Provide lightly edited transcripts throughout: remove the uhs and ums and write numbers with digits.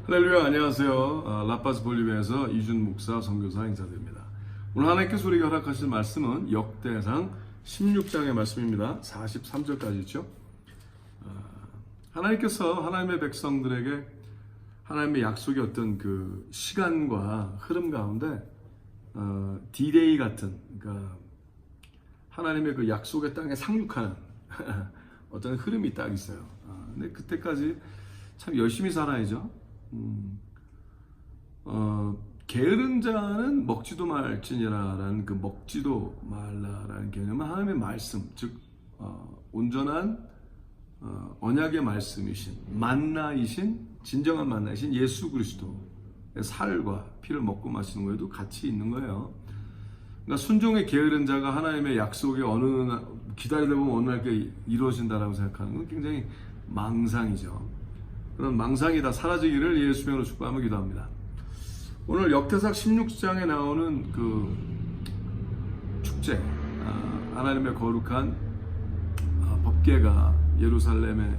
할렐루야, 안녕하세요. 라파스 볼리비아에서 이준 목사 선교사 인사드립니다. 오늘 하나님께서 우리에게 허락하신 말씀은 역대상 16장의 말씀입니다. 43절까지 있죠. 하나님께서 하나님의 백성들에게 하나님의 약속의 어떤 그 시간과 흐름 가운데 D-Day 같은, 그러니까 하나님의 그 약속의 땅에 상륙하는 어떤 흐름이 딱 있어요. 근데 그때까지 참 열심히 살아야죠. 게으른 자는 먹지도 말지니라라는 그 먹지도 말라라는 개념은 하나님의 말씀, 즉 온전한 언약의 말씀이신 만나이신 진정한 만나이신 예수 그리스도의 살과 피를 먹고 마시는 거에도 같이 있는 거예요. 그러니까 순종의 게으른 자가 하나님의 약속에 기다리다 보면 어느 날 그게 이루어진다라고 생각하는 건 굉장히 망상이죠. 그런 망상이 다 사라지기를 예수 이름으로 축복하며 기도합니다. 오늘 역대상 16장에 나오는 그 축제, 하나님의 거룩한 법궤가 예루살렘에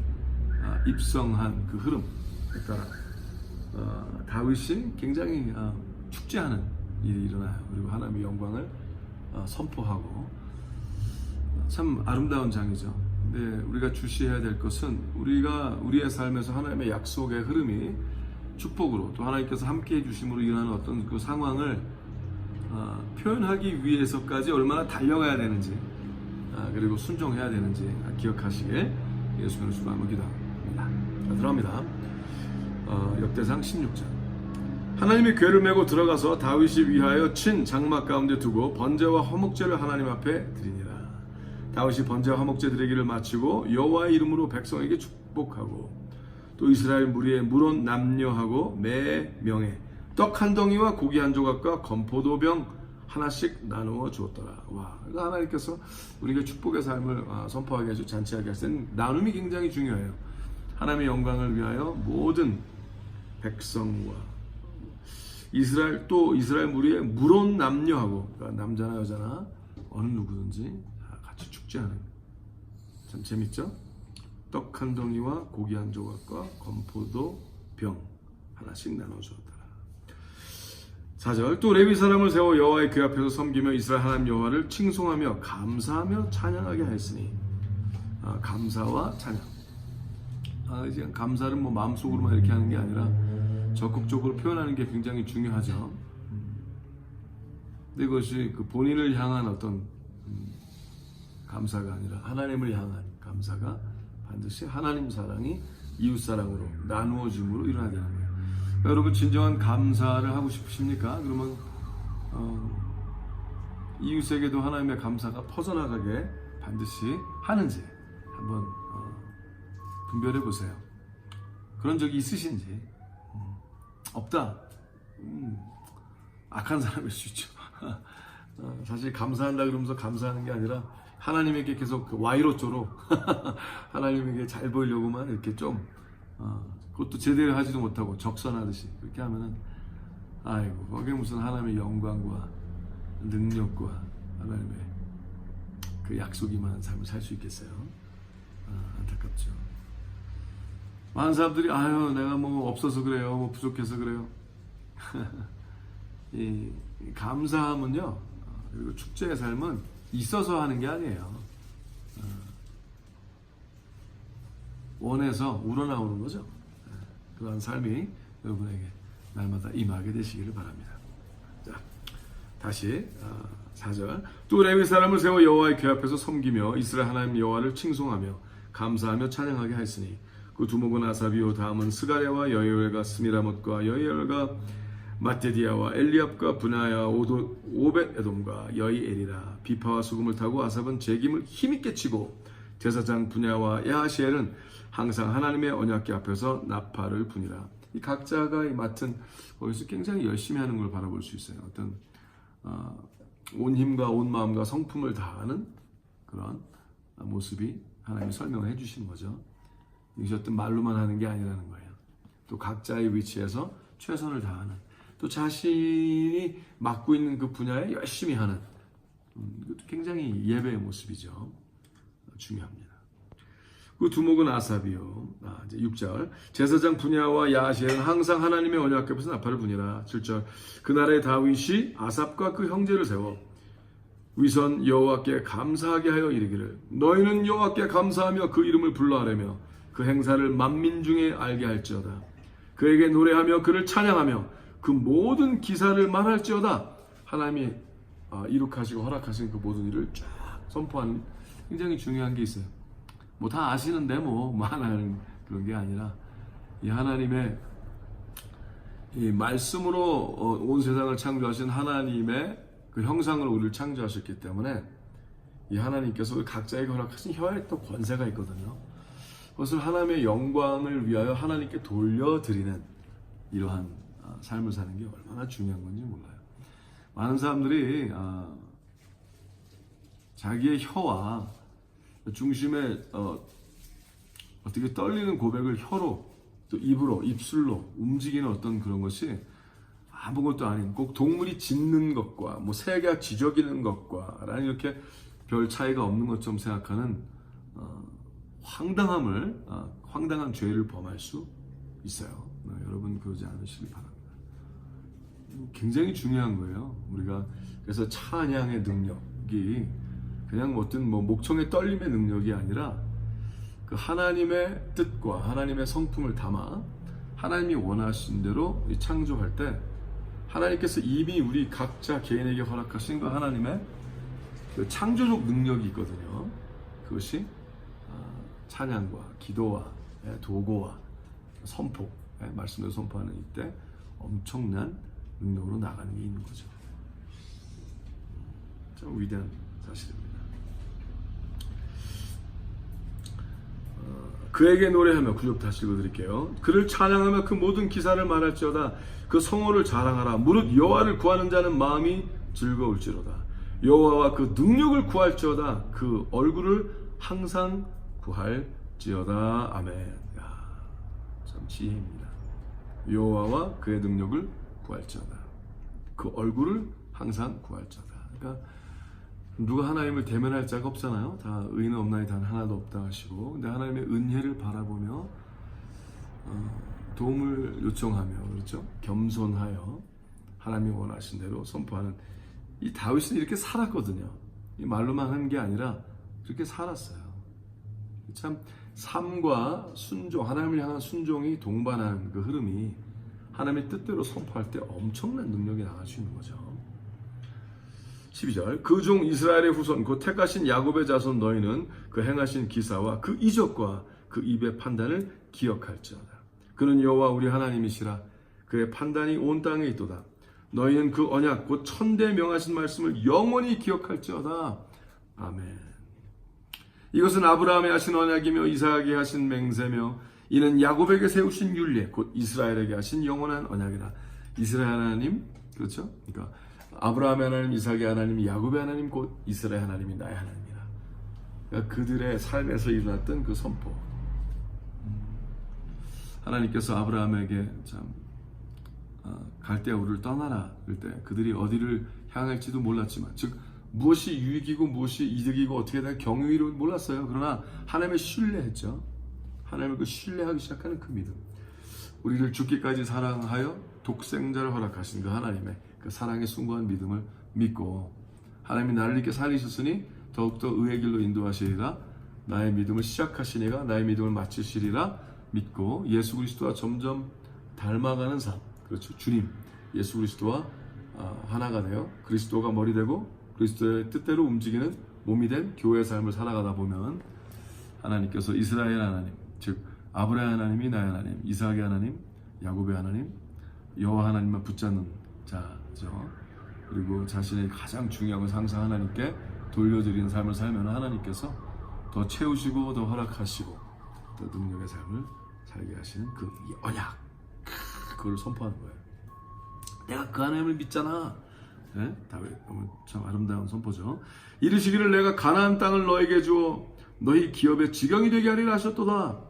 입성한 그 흐름, 그러니까 다윗이 굉장히 축제하는 일이 일어나요. 그리고 하나님의 영광을 선포하고 참 아름다운 장이죠. 근데 우리가 주시해야 될 것은 우리의 삶에서 하나님의 약속의 흐름이 축복으로 또 하나님께서 함께 해주심으로 일어나는 어떤 그 상황을 표현하기 위해서까지 얼마나 달려가야 되는지 그리고 순종해야 되는지 기억하시길 예수님을 축복하며 기도합니다. 들어갑니다. 역대상 16장. 하나님의 궤를 메고 들어가서 다윗이 위하여 친 장막 가운데 두고 번제와 화목제를 하나님 앞에 드리니라. 다윗이 번제와 화목제 드리기를 마치고 여호와의 이름으로 백성에게 축복하고 또 이스라엘 무리에 물온 남녀하고 매 명에 떡 한 덩이와 고기 한 조각과 건포도병 하나씩 나누어 주었더라. 와, 하나님께서 우리에게 축복의 삶을 선포하게 해주 잔치하게 하신 나눔이 굉장히 중요해요. 하나님의 영광을 위하여 모든 백성과 이스라엘 무리에 물온 남녀하고, 그러니까 남자나 여자나 어느 누구든지 같이 축제하는, 참 재밌죠? 떡 한 덩이와 고기 한 조각과 건포도 병 하나씩 나눠주었더라. 4절. 또 레위 사람을 세워 여호와의 궤 앞에서 섬기며 이스라엘 하나님 여호와를 칭송하며 감사하며 찬양하게 하였으니, 감사와 찬양. 이제 감사를 뭐 마음속으로만 이렇게 하는 게 아니라 적극적으로 표현하는 게 굉장히 중요하죠. 근데 이것이 그 본인을 향한 어떤 감사가 아니라 하나님을 향한 감사가 반드시 하나님 사랑이 이웃 사랑으로 나누어짐으로 일어나야 되는 거예요. 여러분 진정한 감사를 하고 싶으십니까? 그러면 이웃에게도 하나님의 감사가 퍼져나가게 반드시 하는지 한번 분별해 보세요. 그런 적이 있으신지. 없다. 악한 사람일 수 있죠. 사실 감사한다 그러면서 감사하는 게 아니라 하나님에게 계속 그 와이로쪼로 하나님에게 잘 보이려고만 이렇게 좀 그것도 제대로 하지도 못하고 적선하듯이 그렇게 하면은 아이고 거기에 무슨 하나님의 영광과 능력과 하나님의 그 약속이 많은 삶을 살 수 있겠어요. 안타깝죠. 많은 사람들이 내가 뭐 없어서 그래요, 뭐 부족해서 그래요. 이 감사함은요, 그리고 축제의 삶은 있어서 하는 게 아니에요. 원해서 우러나오는 거죠. 그러한 삶이 여러분에게 날마다 임하게 되시기를 바랍니다. 자, 다시 4절. 또 레위 사람을 세워 여호와의 궤 앞에서 섬기며 이스라엘 하나님 여호와를 칭송하며 감사하며 찬양하게 하였으니 그 두목은 아사비요 다음은 스가랴와 여이엘과 스미라못과 여이엘과 마테디아와 엘리압과 분하야 오벳 에돔과 여이엘이라. 비파와 수금을 타고 아삽은 제김을 힘있게 치고 제사장 분야와 야하시엘은 항상 하나님의 언약궤 앞에서 나팔을 부니라. 이 각자가 맡은 거기서 굉장히 열심히 하는 걸 바라볼 수 있어요. 어떤 온 힘과 온 마음과 성품을 다하는 그런 모습이 하나님이 설명을 해주시는 거죠. 이것이 어떤 말로만 하는 게 아니라는 거예요. 또 각자의 위치에서 최선을 다하는, 또 자신이 맡고 있는 그 분야에 열심히 하는, 이것도 굉장히 예배의 모습이죠. 중요합니다. 그 두목은 아삽이요. 이제 6절. 제사장 분야와 야시엘은 항상 하나님의 언약 궤에서 나팔을 부니라. 7절. 그날에 다윗이 아삽과 그 형제를 세워 위선 여호와께 감사하게 하여 이르기를 너희는 여호와께 감사하며 그 이름을 불러하려며 그 행사를 만민 중에 알게 할지어다. 그에게 노래하며 그를 찬양하며 그 모든 기사를 말할지어다. 하나님이 이룩하시고 허락하신 그 모든 일을 쫙 선포하는 굉장히 중요한 게 있어요. 뭐 다 아시는데 뭐 하나는 그런 게 아니라 이 하나님의 이 말씀으로 온 세상을 창조하신 하나님의 그 형상으로 우리를 창조하셨기 때문에 이 하나님께서 각자에게 허락하신 혀에 또 권세가 있거든요. 그것을 하나님의 영광을 위하여 하나님께 돌려드리는 이러한 삶을 사는 게 얼마나 중요한 건지 몰라요. 많은 사람들이 자기의 혀와 중심에 어떻게 떨리는 고백을 혀로 또 입으로 입술로 움직이는 어떤 그런 것이 아무것도 아닌 꼭 동물이 짖는 것과 뭐 새가 지저귀는 것과 라는 이렇게 별 차이가 없는 것처럼 생각하는 황당한 죄를 범할 수 있어요. 여러분 그러지 않으시길 바랍니다. 굉장히 중요한 거예요. 우리가 그래서 찬양의 능력이 그냥 어떤 목청의 떨림의 능력이 아니라 그 하나님의 뜻과 하나님의 성품을 담아 하나님이 원하신 대로 창조할 때 하나님께서 이미 우리 각자 개인에게 허락하신 그 하나님의 그 창조적 능력이 있거든요. 그것이 찬양과 기도와 도고와 선포, 말씀을 선포하는 이때 엄청난 능력으로 나가는 게 있는 거죠. 참 위대한 사실입니다. 그에게 노래하며 9절 다시 읽어드릴게요. 그를 찬양하며 그 모든 기사를 말할지어다. 그 성호를 자랑하라. 무릇 여호와를 구하는 자는 마음이 즐거울지로다. 여호와와 그 능력을 구할지어다. 그 얼굴을 항상 구할지어다. 아멘. 참 지혜입니다. 여호와와 그의 능력을 구할지어다. 그 얼굴을 항상 구할지어다. 그러니까 누가 하나님을 대면할 자가 없잖아요. 다 의인은 없나니 단 하나도 없다 하시고, 근데 하나님의 은혜를 바라보며 도움을 요청하며, 그렇죠? 겸손하여 하나님이 원하신 대로 선포하는 이 다윗은 이렇게 살았거든요. 이 말로만 한 게 아니라 그렇게 살았어요. 참 삶과 순종, 하나님을 향한 순종이 동반한 그 흐름이 하나님의 뜻대로 선포할 때 엄청난 능력이 나갈 수 있는 거죠. 12절. 그 종 이스라엘의 후손 곧 택하신 야곱의 자손 너희는 그 행하신 기사와 그 이적과 그 입의 판단을 기억할지어다. 그는 여호와 우리 하나님이시라. 그의 판단이 온 땅에 있도다. 너희는 그 언약 곧 천대 명하신 말씀을 영원히 기억할지어다. 아멘. 이것은 아브라함에 하신 언약이며 이삭에게 하신 맹세며 이는 야곱에게 세우신 율례 곧 이스라엘에게 하신 영원한 언약이라. 이스라엘 하나님, 그렇죠? 그러니까 아브라함의 하나님, 이삭의 하나님, 야곱의 하나님 곧 이스라엘 하나님이 나의 하나님이라. 그러니까 그들의 삶에서 일어났던 그 선포. 하나님께서 아브라함에게 참 갈대아 우르를 떠나라 그럴 때 그들이 어디를 향할지도 몰랐지만, 즉 무엇이 유익이고 무엇이 이득이고 어떻게 된 경유를 몰랐어요. 그러나 하나님을 신뢰했죠. 하나님을 그 신뢰하기 시작하는 그 믿음. 우리를 죽기까지 사랑하여 독생자를 허락하신 그 하나님의 그 사랑의 숭고한 믿음을 믿고, 하나님이 나를 이렇게 살리셨으니 더욱더 의의 길로 인도하시리라. 나의 믿음을 시작하시니가 나의 믿음을 마치시리라 믿고 예수 그리스도와 점점 닮아가는 삶, 그렇죠? 주님 예수 그리스도와 하나가 되어 그리스도가 머리 되고 그리스도의 뜻대로 움직이는 몸이 된 교회의 삶을 살아가다 보면 하나님께서 이스라엘 하나님, 즉 아브라함 하나님이 나의 하나님, 이삭의 하나님, 야곱의 하나님, 여호와 하나님만 붙잡는 자죠. 그리고 자신의 가장 중요한 것을 항상 하나님께 돌려드리는 삶을 살면 하나님께서 더 채우시고 더 허락하시고 더 능력의 삶을 살게 하시는 그 언약, 그걸 선포하는 거예요. 내가 그 하나님을 믿잖아. 네? 다윗 참 아름다운 선포죠. 이르시기를 내가 가나안 땅을 너에게 주어 너희 기업의 지경이 되게 하리라 하셨도다.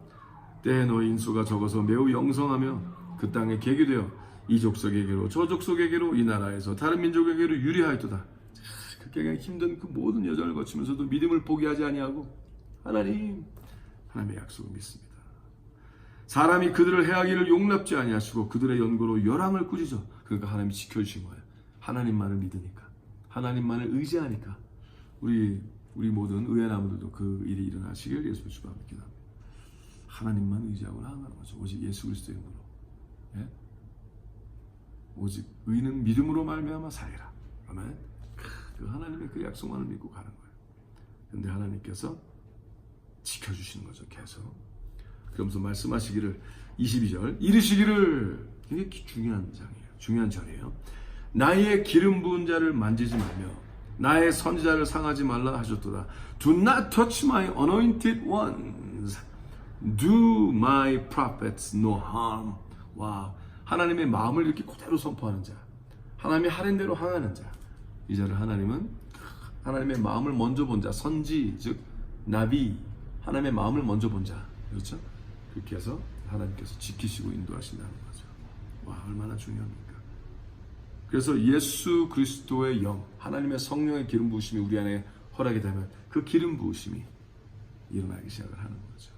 때에 너희 인수가 적어서 매우 영성하며 그 땅에 객이 되어 이 족속에게로 저 족속에게로 이 나라에서 다른 민족에게로 유리하였도다. 그렇게 힘든 그 모든 여정을 거치면서도 믿음을 포기하지 아니하고 하나님 하나님의 약속을 믿습니다. 사람이 그들을 해하기를 용납지 아니하시고 그들의 연고로 열왕을 꾸짖어. 그러니까 하나님이 지켜주신 거예요. 하나님만을 믿으니까, 하나님만을 의지하니까 우리 모든 의외나무들도 그 일이 일어나시길 예수 주님으로 기도합니다. 하나님만 의지하고 나아가는 거죠. 오직 예수 그리스도의 이름으로. 예? 오직 의는 믿음으로 말미암아 살리라. 아멘. 그 하나님의 그 약속만을 믿고 가는 거예요. 그런데 하나님께서 지켜주시는 거죠. 계속. 그러면서 말씀하시기를 22절 이르시기를, 이게 중요한 장이에요. 중요한 절이에요. 나의 기름 부은 자를 만지지 말며 나의 선지자를 상하지 말라 하셨도다. Do not touch my anointed ones. Do my prophets no harm. 와, 하나님의 마음을 이렇게 그대로 선포하는 자, 하나님의 하는 대로 항하는 자, 이 자를 하나님은 하나님의 마음을 먼저 본 자, 선지 즉 나비, 하나님의 마음을 먼저 본 자, 그렇죠? 그렇게 해서 하나님께서 지키시고 인도하신다는 거죠. 와, 얼마나 중요합니까? 그래서 예수 그리스도의 영, 하나님의 성령의 기름 부으심이 우리 안에 허락이 되면 그 기름 부으심이 일어나기 시작을 하는 거죠.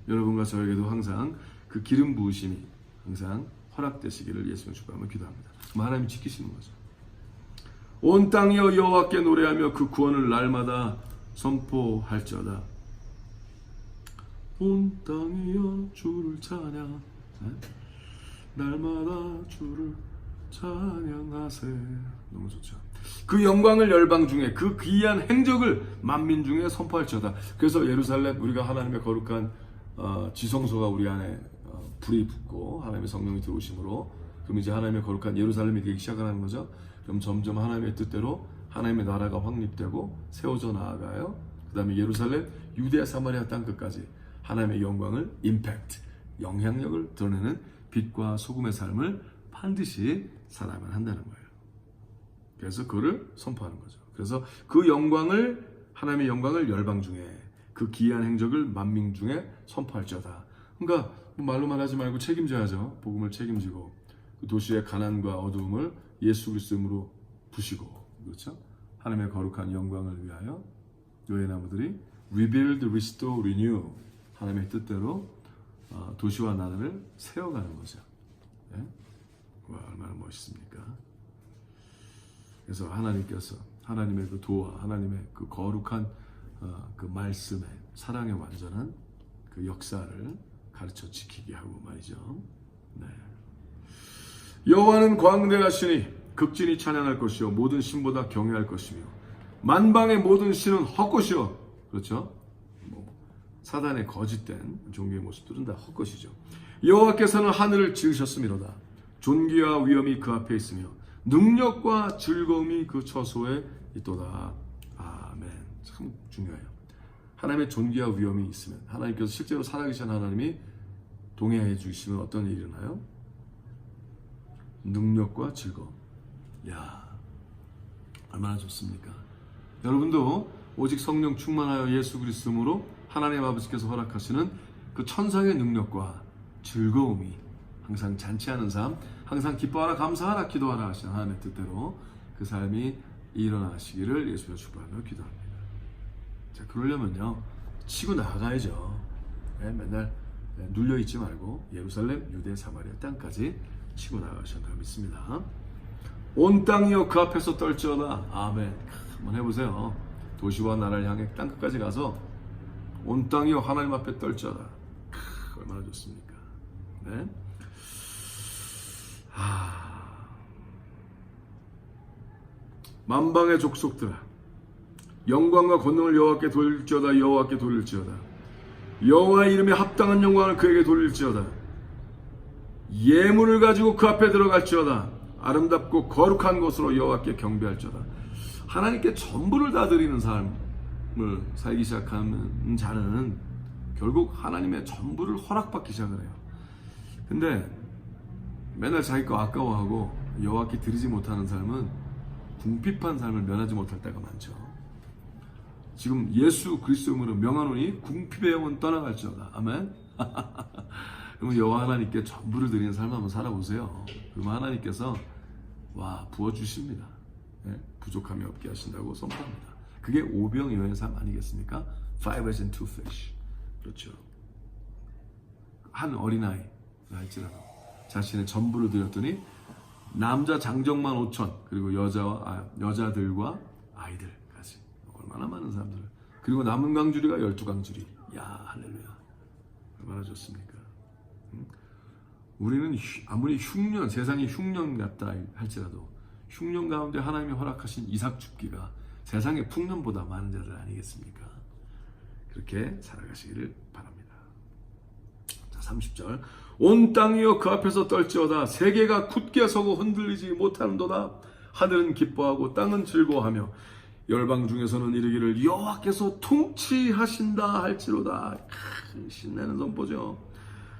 여러분과 저에게도 항상 그 기름 부으심이 항상 허락되시기를 예수님의 주님으로 기도합니다. 하나님이 지키시는 거죠. 온 땅이여 여호와께 노래하며 그 구원을 날마다 선포할지어다. 온 땅이여 주를 찬양, 날마다 주를 찬양하세. 너무 좋죠. 그 영광을 열방 중에, 그 귀한 행적을 만민 중에 선포할지어다. 그래서 예루살렘, 우리가 하나님의 거룩한 지성소가 우리 안에 불이 붙고 하나님의 성령이 들어오심으로, 그럼 이제 하나님의 거룩한 예루살렘이 되기 시작하는 거죠. 그럼 점점 하나님의 뜻대로 하나님의 나라가 확립되고 세워져 나아가요. 그 다음에 예루살렘, 유대야, 사마리아 땅 끝까지 하나님의 영광을, 임팩트, 영향력을 드러내는 빛과 소금의 삶을 반드시 살아야만 한다는 거예요. 그래서 그거를 선포하는 거죠. 그래서 그 영광을, 하나님의 영광을 열방 중에, 그 기이한 행적을 만민 중에 선포할지어다. 그러니까 말로만 하지 말고 책임져야죠. 복음을 책임지고 그 도시의 가난과 어두움을 예수 그리스도로 부시고, 그렇죠? 하나님의 거룩한 영광을 위하여 요해나무들이 rebuild, restore, renew, 하나님의 뜻대로 도시와 나라를 세워가는 거죠. 네? 와, 얼마나 멋있습니까? 그래서 하나님께서 하나님의 그 도와, 하나님의 그 거룩한 그 말씀의 사랑의 완전한 그 역사를 가르쳐 지키게 하고 말이죠. 네. 여호와는 광대하시니 극진히 찬양할 것이요 모든 신보다 경외할 것이며 만방의 모든 신은 헛것이요. 그렇죠? 사단의 거짓된 종교의 모습들은 다 헛것이죠. 여호와께서는 하늘을 지으셨음이로다. 존귀와 위엄이 그 앞에 있으며 능력과 즐거움이 그 처소에 있도다. 아멘. 참 중요해요. 하나님의 존귀와 위엄이 있으면, 하나님께서 실제로 살아계신 하나님이 동행해 주시면 어떤 일이 일어나요? 능력과 즐거움. 야, 얼마나 좋습니까? 여러분도 오직 성령 충만하여 예수 그리스도로 하나님 아버지께서 허락하시는 그 천상의 능력과 즐거움이, 항상 잔치하는 삶, 항상 기뻐하라 감사하라 기도하라 하시는 하나님의 뜻대로 그 삶이 일어나시기를 예수님의 축복하며 기도합니다. 자, 그러려면요 치고 나가야죠. 네, 맨날 눌려있지 말고 예루살렘, 유대, 사마리아 땅까지 치고 나가셔야 믿습니다. 온 땅이여 그 앞에서 떨지어다. 아멘. 한번 해보세요. 도시와 나라를 향해 땅 끝까지 가서 온 땅이여 하나님 앞에 떨지어다. 얼마나 좋습니까? 네. 만방의 족속들아, 영광과 권능을 여호와께 돌릴지어다. 여호와께 돌릴지어다. 여호와의 이름에 합당한 영광을 그에게 돌릴지어다. 예물을 가지고 그 앞에 들어갈지어다. 아름답고 거룩한 곳으로 여호와께 경배할지어다. 하나님께 전부를 다 드리는 삶을 살기 시작하는 자는 결국 하나님의 전부를 허락받기 시작을 해요. 근데 맨날 자기 거 아까워하고 여호와께 드리지 못하는 삶은 궁핍한 삶을 면하지 못할 때가 많죠. 지금 예수 그리스도로 명하노니 궁핍의 영은 떠나갈지어다. 아멘. 그러면 여호와 하나님께 전부를 드리는 삶 한번 살아보세요. 그러면 하나님께서 부어주십니다. 네? 부족함이 없게 하신다고 선포합니다. 그게 오병이어의 삶 아니겠습니까? 5 eggs and 2 fish. 그렇죠. 한 어린아이 할지라도 자신의 전부를 드렸더니 남자 장정만 5천, 그리고 여자들과 아이들까지 얼마나 많은 사람들, 그리고 남은 강주리가 12강주리. 야, 할렐루야. 얼마나 좋습니까? 우리는 아무리 흉년, 세상이 흉년 같다 할지라도 흉년 가운데 하나님이 허락하신 이삭 줍기가 세상의 풍년보다 많은 자들 아니겠습니까? 그렇게 살아가시기를 바랍니다. 자, 30절. 온 땅이여 그 앞에서 떨지어다. 세계가 굳게 서고 흔들리지 못하는도다. 하늘은 기뻐하고 땅은 즐거워하며 열방 중에서는 이르기를 여호와께서 통치하신다 할지로다. 신나는 선포죠.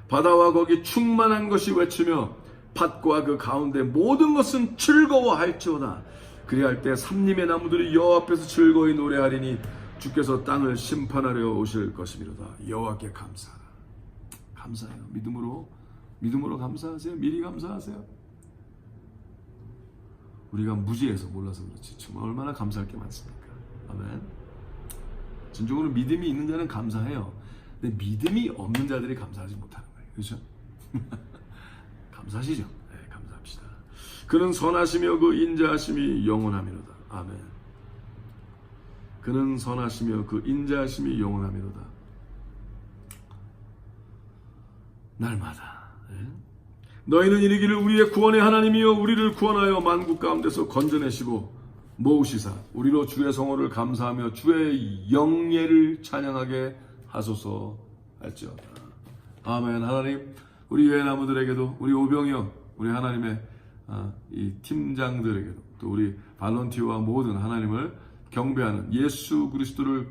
바다와 거기 충만한 것이 외치며 밭과 그 가운데 모든 것은 즐거워할지어다. 그리할 때 삼림의 나무들이 여호와 앞에서 즐거이 노래하리니 주께서 땅을 심판하려 오실 것이미로다. 여호와께 감사하라. 감사해요. 믿음으로 감사하세요. 미리 감사하세요. 우리가 무지해서 몰라서 그렇지 정말 얼마나 감사할 게 많습니까? 아멘. 진정으로 믿음이 있는 자는 감사해요. 근데 믿음이 없는 자들이 감사하지 못하는 거예요. 그렇죠? 감사하시죠? 네, 감사합시다. 그는 선하시며 그 인자하심이 영원하미로다. 아멘. 그는 선하시며 그 인자하심이 영원하미로다. 날마다 너희는 이르기를 우리의 구원의 하나님이여 우리를 구원하여 만국 가운데서 건져내시고 모으시사 우리로 주의 성호를 감사하며 주의 영예를 찬양하게 하소서 할지어다. 아멘. 하나님, 우리 유해 나무들에게도, 우리 오병이어, 우리 하나님의 이 팀장들에게도, 또 우리 발런티어와 모든 하나님을 경배하는 예수 그리스도를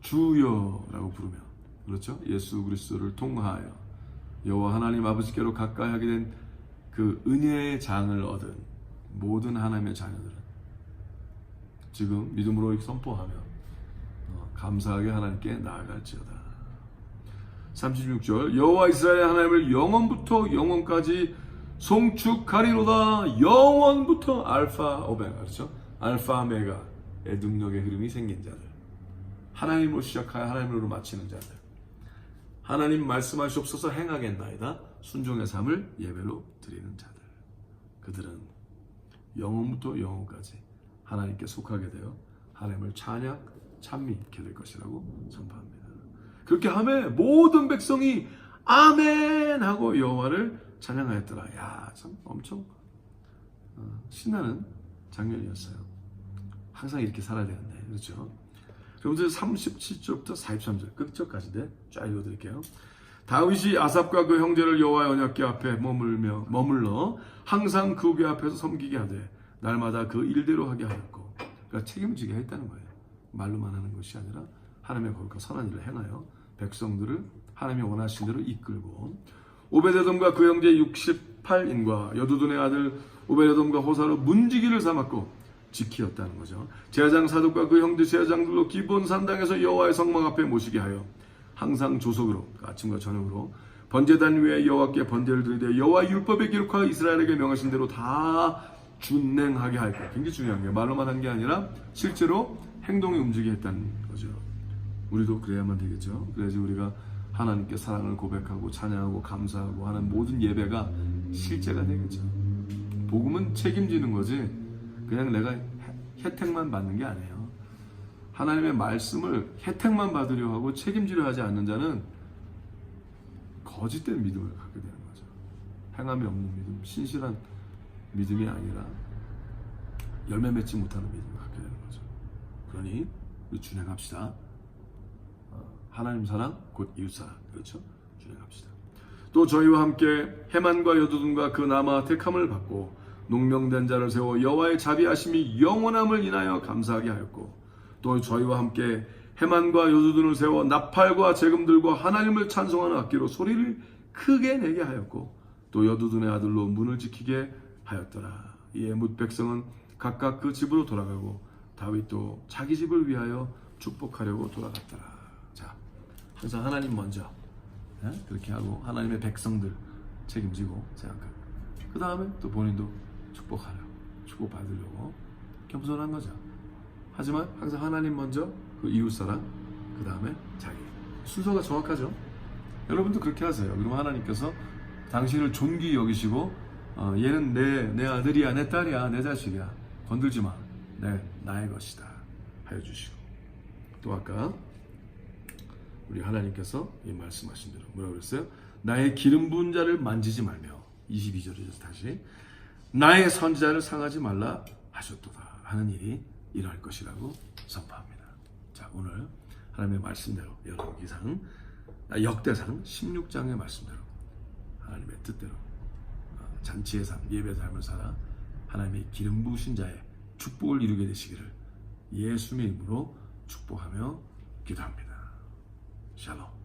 주여라고 부르며, 그렇죠? 예수 그리스도를 통하여 여호와 하나님 아버지께로 가까이 하게 된 그 은혜의 장을 얻은 모든 하나님의 자녀들은 지금 믿음으로 선포하며 감사하게 하나님께 나아갈지어다. 36절. 여호와 이스라엘 하나님을 영원부터 영원까지 송축하리로다. 영원부터 알파 오메가, 그렇죠? 알파 메가의 능력의 흐름이 생긴 자들, 하나님으로 시작하여 하나님으로 마치는 자들, 하나님 말씀하시옵소서 행하겠나이다 순종의 삶을 예배로 드리는 자들, 그들은 영원부터 영원까지 하나님께 속하게 되어 하나님을 찬양 찬미케 될 것이라고 선포합니다. 그렇게 하매 모든 백성이 아멘 하고 여호와를 찬양하였더라. 야, 참 엄청 신나는 장면이었어요. 항상 이렇게 살아야 되는데, 그렇죠? 그러면서 37절부터 43절 끝절까지인데 쫙 읽어드릴게요. 다윗이 아삽과 그 형제를 여호와의 언약궤 앞에 머물러 항상 그 궤 앞에서 섬기게 하되 날마다 그 일대로 하게 하였고, 그러니까 책임지게 했다는 거예요. 말로만 하는 것이 아니라 하나님의 거룩한 선한 일을 행하여 백성들을 하나님이 원하신 대로 이끌고, 오베데돔과 그 형제 68인과 여두둔의 아들 오베데돔과 호사로 문지기를 삼았고 지키었다는 거죠. 제사장 사독과 그 형제 제사장들로 기본 산당에서 여호와의 성막 앞에 모시게 하여 항상 조석으로, 아침과 저녁으로 번제단 위에 여호와께 번제를 드리되 여호와의 율법에 기록하여 이스라엘에게 명하신 대로 다 준행하게 할 것. 굉장히 중요한 게 말로만 한 게 아니라 실제로 행동이 움직이게 했다는 거죠. 우리도 그래야만 되겠죠. 그래야지 우리가 하나님께 사랑을 고백하고 찬양하고 감사하고 하는 모든 예배가 실제가 되겠죠. 복음은 책임지는 거지 그냥 내가 혜택만 받는 게 아니에요. 하나님의 말씀을 혜택만 받으려 하고 책임지려 하지 않는 자는 거짓된 믿음을 갖게 되는 거죠. 행함이 없는 믿음, 신실한 믿음이 아니라 열매 맺지 못하는 믿음을 갖게 되는 거죠. 그러니 우리 준행합시다. 하나님 사랑 곧 이웃사랑, 그렇죠? 준행합시다. 또 저희와 함께 해만과 여두둔과 그 남아 택함을 받고 농명된 자를 세워 여호와의 자비하심이 영원함을 인하여 감사하게 하였고, 또 저희와 함께 해만과 여두둔을 세워 나팔과 재금들과 하나님을 찬송하는 악기로 소리를 크게 내게 하였고, 또 여두둔의 아들로 문을 지키게 하였더라. 이에 뭇 백성은 각각 그 집으로 돌아가고 다윗도 자기 집을 위하여 축복하려고 돌아갔더라. 자, 항상 하나님 먼저 그렇게 하고 하나님의 백성들 책임지고 생각하고, 그 다음에 또 본인도 축복하려고, 축복받으려고 겸손한 거죠. 하지만 항상 하나님 먼저, 그 이웃사랑, 그 다음에 자기. 순서가 정확하죠. 여러분도 그렇게 하세요. 그러면 하나님께서 당신을 존귀히 여기시고 얘는 내 아들이야, 내 딸이야, 내 자식이야. 건들지 마. 나의 것이다. 하여 주시고. 또 아까 우리 하나님께서 이 말씀하신 대로 뭐라고 그랬어요? 나의 기름 부은 자를 만지지 말며 22절이죠. 다시 나의 선지자를 상하지 말라 하셨도다 하는 일이 일어날 것이라고 선포합니다. 자, 오늘 하나님의 말씀대로 여러분기상 역대상 16장의 말씀대로 하나님의 뜻대로 잔치의 삶, 예배의 삶을 살아 하나님의 기름 부으신 자의 축복을 이루게 되시기를 예수님의 이름으로 축복하며 기도합니다. 샬롬.